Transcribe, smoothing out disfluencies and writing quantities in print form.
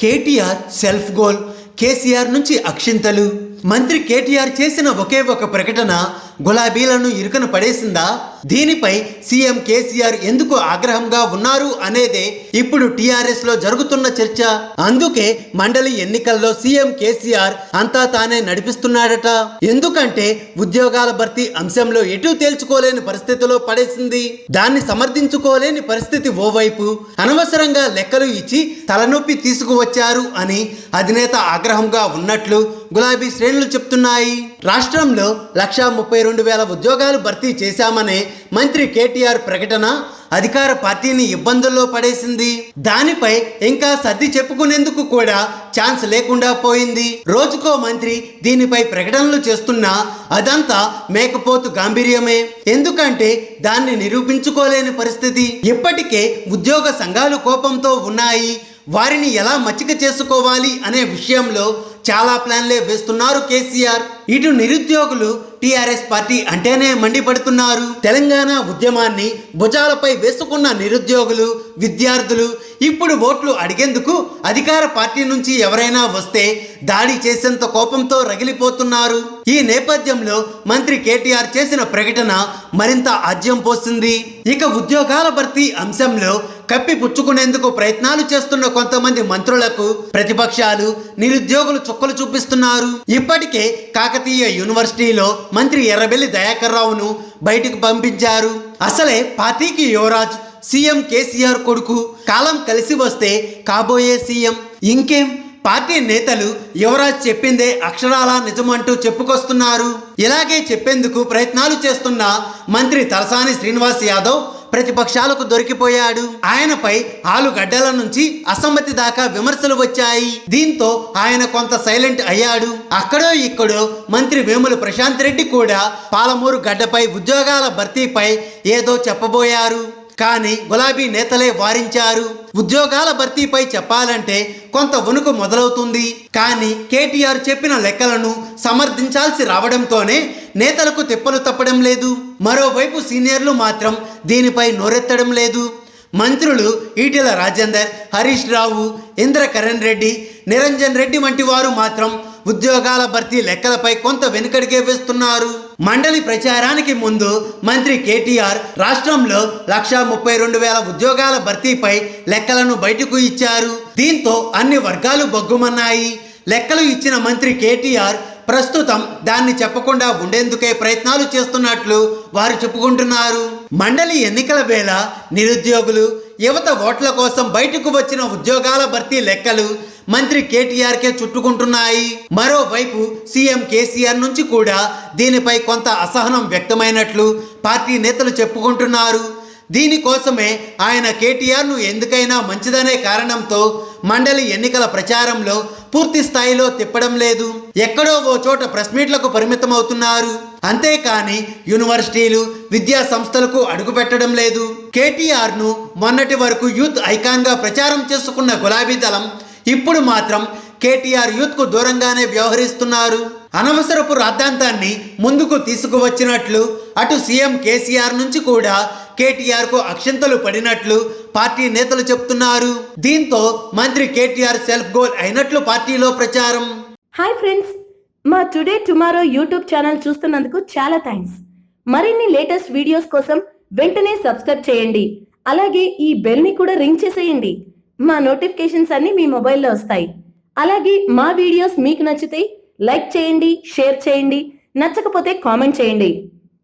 KTR self goal, KCR నుంచి అక్షింతలు. మంత్రి కేటీఆర్ చేసిన ఒకే ఒక ప్రకటన గులాబీలను ఇరుకను పడేసిందా? దీనిపై సీఎం కేసీఆర్ ఎందుకు ఆగ్రహంగా ఉన్నారు అనేదే ఇప్పుడు టీఆర్ఎస్ లో జరుగుతున్న చర్చ. అందుకే మండలి ఎన్నికల్లో సీఎం కేసీఆర్ అంతా తానే నడిపిస్తున్నాడట. ఎందుకంటే ఉద్యోగాల భర్తీ అంశంలో ఎటూ తేల్చుకోలేని పరిస్థితిలో పడేసింది. దాన్ని సమర్థించుకోలేని పరిస్థితి ఓవైపు, అనవసరంగా లెక్కలు ఇచ్చి తలనొప్పి తీసుకువచ్చారు అని అధినేత ఆగ్రహంగా ఉన్నట్లు గులాబీ శ్రేణులు చెప్తున్నాయి. రాష్ట్రంలో 132,000 ఉద్యోగాలు భర్తీ చేశామనే మంత్రి కేటీఆర్ ప్రకటన అధికార పార్టీని ఇబ్బందుల్లో పడేసింది. దానిపై ఇంకా సర్ది చెప్పుకునేందుకు కూడా ఛాన్స్ లేకుండా పోయింది. రోజుకో మంత్రి దీనిపై ప్రకటనలు చేస్తున్నా అదంతా మేకపోతు గాంభీర్యమే. ఎందుకంటే దాన్ని నిరూపించుకోలేని పరిస్థితి. ఇప్పటికే ఉద్యోగ సంఘాలు కోపంతో ఉన్నాయి. వారిని ఎలా మచ్చిక చేసుకోవాలి అనే విషయంలో చాలా ప్లాన్లే వేస్తున్నారు కేసీఆర్. ఇటు నిరుద్యోగులు టీఆర్ఎస్ పార్టీ అంటేనే మండిపడుతున్నారు. తెలంగాణ ఉద్యమాన్ని భుజాలపై వేసుకున్న నిరుద్యోగులు, విద్యార్థులు ఇప్పుడు ఓట్లు అడిగేందుకు అధికార పార్టీ నుంచి ఎవరైనా వస్తే దాడి చేసేంత కోపంతో రగిలిపోతున్నారు. ఈ నేపథ్యంలో మంత్రి కేటీఆర్ చేసిన ప్రకటన మరింత ఆజ్యం పోసింది. ఇక ఉద్యోగాల భర్తీ అంశంలో కప్పిపుచ్చుకునేందుకు ప్రయత్నాలు చేస్తున్న కొంతమంది మంత్రులకు ప్రతిపక్షాలు, నిరుద్యోగులు చుక్కలు చూపిస్తున్నారు. ఇప్పటికే కాకతీయ యూనివర్సిటీలో మంత్రి ఎర్రబెల్లి దయాకర్ రావును బయటకు పంపించారు. అసలే పార్టీకి యువరాజ్ సీఎం కేసీఆర్ కొడుకు. కాలం కలిసి వస్తే కాబోయే సీఎం. ఇంకేం, పార్టీ నేతలు యువరాజ్ చెప్పిందే అక్షరాలా నిజమంటూ చెప్పుకొస్తున్నారు. ఇలాగే చెప్పేందుకు ప్రయత్నాలు చేస్తున్న మంత్రి తలసాని శ్రీనివాస్ యాదవ్ ప్రతిపక్షాలకు దొరికిపోయాడు. ఆయనపై ఆలుగడ్డల నుంచి అసమ్మతి దాకా విమర్శలు వచ్చాయి. దీంతో ఆయన కొంత సైలెంట్ అయ్యాడు. అక్కడో ఇక్కడో మంత్రి వేముల ప్రశాంత్ రెడ్డి కూడా పాలమూరు గడ్డపై ఉద్యోగాల భర్తీపై ఏదో చెప్పబోయారు. కానీ గులాబీ నేతలే వారించారు. ఉద్యోగాల భర్తీపై చెప్పాలంటే కొంత వణుకు మొదలవుతుంది. కానీ కేటీఆర్ చెప్పిన లెక్కలను సమర్థించాల్సి రావడంతోనే నేతలకు తిప్పలు తప్పడం లేదు. మరోవైపు సీనియర్లు మాత్రం దీనిపై నోరెత్తడం లేదు. మంత్రులు ఈటెల రాజేందర్, హరీష్ రావు, ఇంద్రకరణ్ రెడ్డి, నిరంజన్ రెడ్డి వంటి వారు మాత్రం ఉద్యోగాల భర్తీ లెక్కలపై కొంత వెనుకడిగే వేస్తున్నారు. మండలి ప్రచారానికి ముందు మంత్రి కేటీఆర్ రాష్ట్రంలో 132,000 ఉద్యోగాల భర్తీపై లెక్కలను బయటకు ఇచ్చారు. దీంతో అన్ని వర్గాలు బొగ్గుమన్నాయి. లెక్కలు ఇచ్చిన మంత్రి కేటీఆర్ ప్రస్తుతం దాన్ని చెప్పకుండా ఉండేందుకే ప్రయత్నాలు చేస్తున్నట్లు వారు చెప్పుకుంటున్నారు. మండలి ఎన్నికల వేళ నిరుద్యోగులు, యువత ఓట్ల కోసం బయటకు వచ్చిన ఉద్యోగాల భర్తీ లెక్కలు మంత్రి కేటీఆర్కే చుట్టుకుంటున్నాయి. మరోవైపు సీఎం కేసీఆర్ నుంచి కూడా దీనిపై కొంత అసహనం వ్యక్తమైనట్లు పార్టీ నేతలు చెప్పుకుంటున్నారు. దీనికోసమే ఆయన కేటీఆర్ను ఎందుకైనా మంచిదనే కారణంతో మండలి ఎన్నికల ప్రచారంలో పూర్తి స్థాయిలో తిప్పడం లేదు. ఎక్కడో ఓ చోట ప్రెస్ మీట్లకు పరిమితమవుతున్నారు. అంతేకాని యూనివర్సిటీలు, విద్యా సంస్థలకు అడుగుపెట్టడం లేదు. కేటీఆర్ను మొన్నటి వరకు యూత్ ఐకాన్గా ప్రచారం చేసుకున్న గులాబీ దళం ఇప్పుడు మాత్రం కేటీఆర్ యూత్కు దూరంగానే వ్యవహరిస్తున్నారు. అనవసరపు రాద్ధాంతాన్ని ముందుకు తీసుకువచ్చినట్లు అటు సీఎం కేసీఆర్ నుంచి కూడా కేటీఆర్కు అక్షింతలు పడినట్లు పార్టీ నేతలు చెప్తున్నారు. దీంతో మంత్రి కేటీఆర్ సెల్ఫ్ గోల్ అయినట్లు పార్టీలో ప్రచారం. హాయ్ ఫ్రెండ్స్, మా టుడే టుమారో యూట్యూబ్ ఛానల్ చూస్తున్నందుకు చాలా థ్యాంక్స్. మరిన్ని లేటెస్ట్ వీడియోస్ కోసం వెంటనే సబ్స్క్రైబ్ చేయండి. అలాగే ఈ బెల్ ని కూడా రింగ్ చేసేయండి. మా నోటిఫికేషన్స్ అన్ని మీ మొబైల్లో వస్తాయి. అలాగే మా వీడియోస్ మీకు నచ్చితే లైక్ చేయండి, షేర్ చేయండి, నచ్చకపోతే కామెంట్ చేయండి.